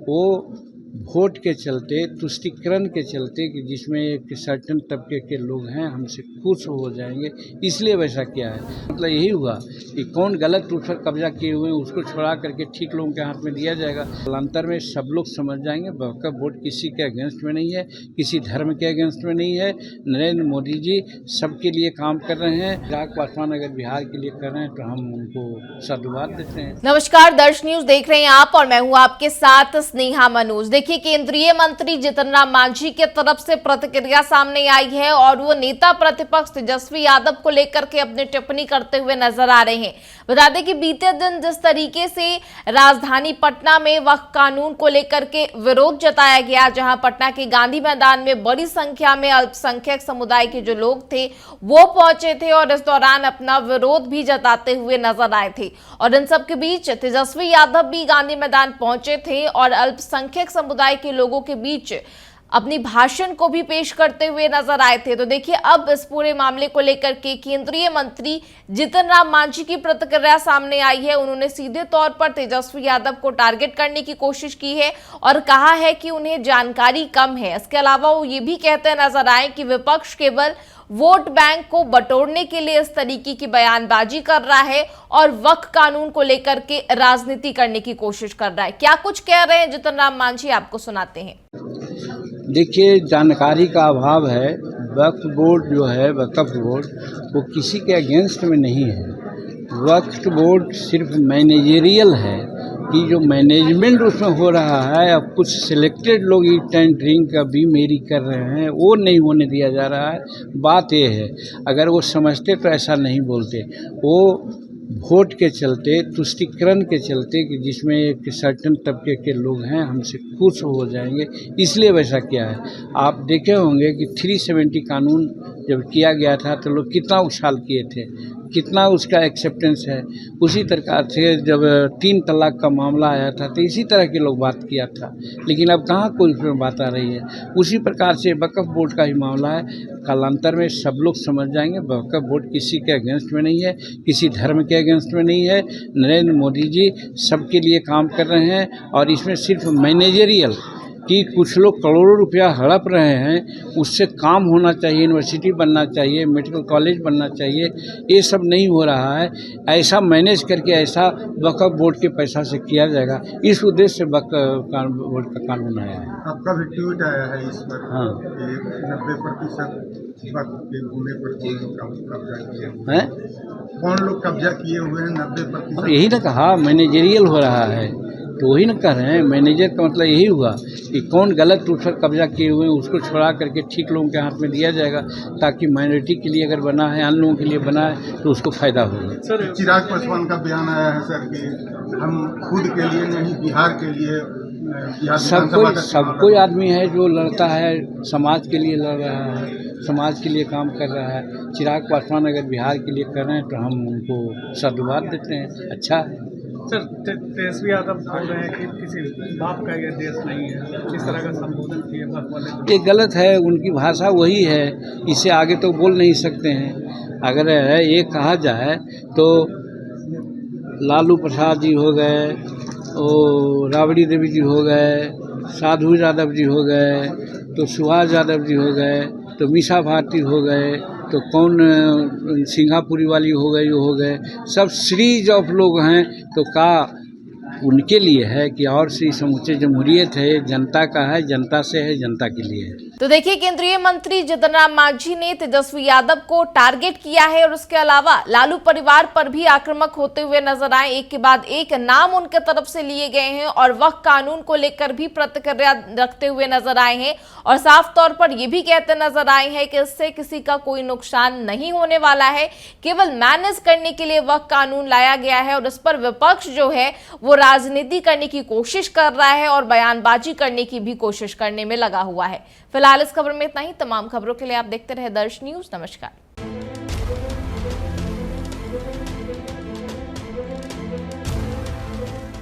वो वोट के चलते, तुष्टीकरण के चलते कि जिसमें एक सर्टेन तबके के लोग हैं हमसे खुश हो जाएंगे, इसलिए वैसा किया है। मतलब यही हुआ कि कौन गलत उस पर कब्जा किए हुए हैं उसको छुड़ा करके ठीक लोगों के हाथ में दिया जाएगा। कालांतर में सब लोग समझ जाएंगे बहका वोट किसी के अगेंस्ट में नहीं है, किसी धर्म के अगेंस्ट में नहीं है। नरेंद्र मोदी जी सबके लिए काम कर रहे हैं। चिराग पासवान अगर बिहार के लिए कर रहे हैं तो हम उनको साधुवाद देते हैं। नमस्कार, दर्श न्यूज देख रहे हैं आप और मैं हूं आपके साथ स्नेहा मनोज। देखिए, केंद्रीय मंत्री जीतन राम मांझी के तरफ से प्रतिक्रिया सामने आई है और वो नेता प्रतिपक्ष तेजस्वी यादव को लेकर के अपनी टिप्पणी करते हुए नजर आ रहे हैं। बता दें कि बीते दिन जिस तरीके से राजधानी पटना में वक्फ कानून को लेकर के विरोध जताया गया, जहां पटना के गांधी मैदान में बड़ी संख्या में अल्पसंख्यक समुदाय के जो लोग थे वो पहुंचे थे और इस दौरान अपना विरोध भी जताते हुए नजर आए थे। और इन सब के बीच तेजस्वी यादव भी गांधी मैदान पहुंचे थे और अल्पसंख्यक समुदाय के लोगों के बीच अपनी भाषण को भी पेश करते हुए नजर आए थे। तो देखिए, अब इस पूरे मामले को लेकर के केंद्रीय मंत्री जीतन राम मांझी की प्रतिक्रिया सामने आई है। उन्होंने सीधे तौर पर तेजस्वी यादव को टारगेट करने की कोशिश की है और कहा है कि उन्हें जानकारी कम है। इसके अलावा वो ये भी कहते नजर आए कि विपक्ष केवल वोट बैंक को बटोरने के लिए इस तरीके की बयानबाजी कर रहा है और वक्फ कानून को लेकर के राजनीति करने की कोशिश कर रहा है। क्या कुछ कह रहे हैं जीतन राम मांझी, आपको सुनाते हैं। देखिए, जानकारी का अभाव है। वक्फ बोर्ड जो है, वक्फ बोर्ड वो किसी के अगेंस्ट में नहीं है। वक्फ बोर्ड सिर्फ मैनेजरियल है कि जो मैनेजमेंट उसमें हो रहा है, अब कुछ सिलेक्टेड लोग ईट एंड ड्रिंक का भी मेरी कर रहे हैं, वो नहीं होने दिया जा रहा है। बात ये है, अगर वो समझते तो ऐसा नहीं बोलते। वो वोट के चलते, तुष्टीकरण के चलते कि जिसमें एक सर्टेन तबके के लोग हैं हमसे खुश हो जाएंगे, इसलिए वैसा किया है। आप देखे होंगे कि 370 कानून जब किया गया था तो लोग कितना उछाल किए थे, कितना उसका एक्सेप्टेंस है। उसी प्रकार से जब 3 तलाक का मामला आया था तो इसी तरह के लोग बात किया था, लेकिन अब कहाँ कोई उसमें बात आ रही है। उसी प्रकार से वक्फ बोर्ड का ही मामला है। कालांतर में सब लोग समझ जाएंगे वक्फ बोर्ड किसी के अगेंस्ट में नहीं है, किसी धर्म के अगेंस्ट में नहीं है। नरेंद्र मोदी जी सबके लिए काम कर रहे हैं और इसमें सिर्फ मैनेजरियल कि कुछ लोग करोड़ों रुपया हड़प रहे हैं, उससे काम होना चाहिए, यूनिवर्सिटी बनना चाहिए, मेडिकल कॉलेज बनना चाहिए, ये सब नहीं हो रहा है। ऐसा मैनेज करके ऐसा वक्फ बोर्ड के पैसा से किया जाएगा, इस उद्देश्य से वक्फ बोर्ड का कानून आया है। आपका भी ट्वीट आया है इस पर। हाँ, 90% वक्फ के भूमि पर कौन लोग कब्जा किए हुए हैं? कौन लोग कब्जा किए हुए हैं? 90%। यही ना कहा, मैनेजरियल हो रहा है, तो वही ना कह रहे हैं। मैनेजर का मतलब यही हुआ कि कौन गलत उस पर कब्जा किए हुए हैं उसको छुड़ा करके ठीक लोगों के हाथ में दिया जाएगा, ताकि माइनॉरिटी के लिए अगर बना है, अन्य लोगों के लिए बना है तो उसको फायदा होगा। सर, चिराग पासवान का बयान आया है सर कि हम खुद के लिए नहीं, बिहार के लिए सब कोई आदमी है जो लड़ता है, समाज के लिए लड़ रहा है, समाज के लिए काम कर रहा है। चिराग पासवान अगर बिहार के लिए कर रहे हैं तो हम उनको साधुवाद देते हैं। अच्छा है सर, तेजस्वी यादव बोल रहे हैं कि किसी बाप का ये देश नहीं है, इस तरह का संबोधन किए बाप वाले। ये गलत है, उनकी भाषा वही है, इससे आगे तो बोल नहीं सकते हैं। अगर ये कहा जाए तो लालू प्रसाद जी हो गए, और राबड़ी देवी जी हो गए, साधु यादव जी हो गए, तो सुभाष यादव जी हो गए, तो मीसा भारती हो गए, तो कौन सिंगापुरी वाली हो गए, सब सीरीज ऑफ लोग हैं। तो का उनके लिए है कि और सी समूचे जमहूरियत है, जनता का है, जनता से है, जनता के लिए है। तो देखिए, केंद्रीय मंत्री जीतन राम मांझी ने तेजस्वी यादव को टारगेट किया है और उसके अलावा लालू परिवार पर भी आक्रामक होते हुए नजर आए। एक के बाद एक नाम उनके तरफ से लिए गए हैं और वक्फ कानून को लेकर भी प्रतिक्रिया रखते हुए नजर आए हैं और साफ तौर पर यह भी कहते नजर आए हैं कि इससे किसी का कोई नुकसान नहीं होने वाला है, केवल मैनेज करने के लिए वक्फ कानून लाया गया है और इस पर विपक्ष जो है वो राजनीति करने की कोशिश कर रहा है और बयानबाजी करने की भी कोशिश करने में लगा हुआ है। फिलहाल इस खबर में इतना ही। तमाम खबरों के लिए आप देखते रहे दर्श न्यूज। नमस्कार।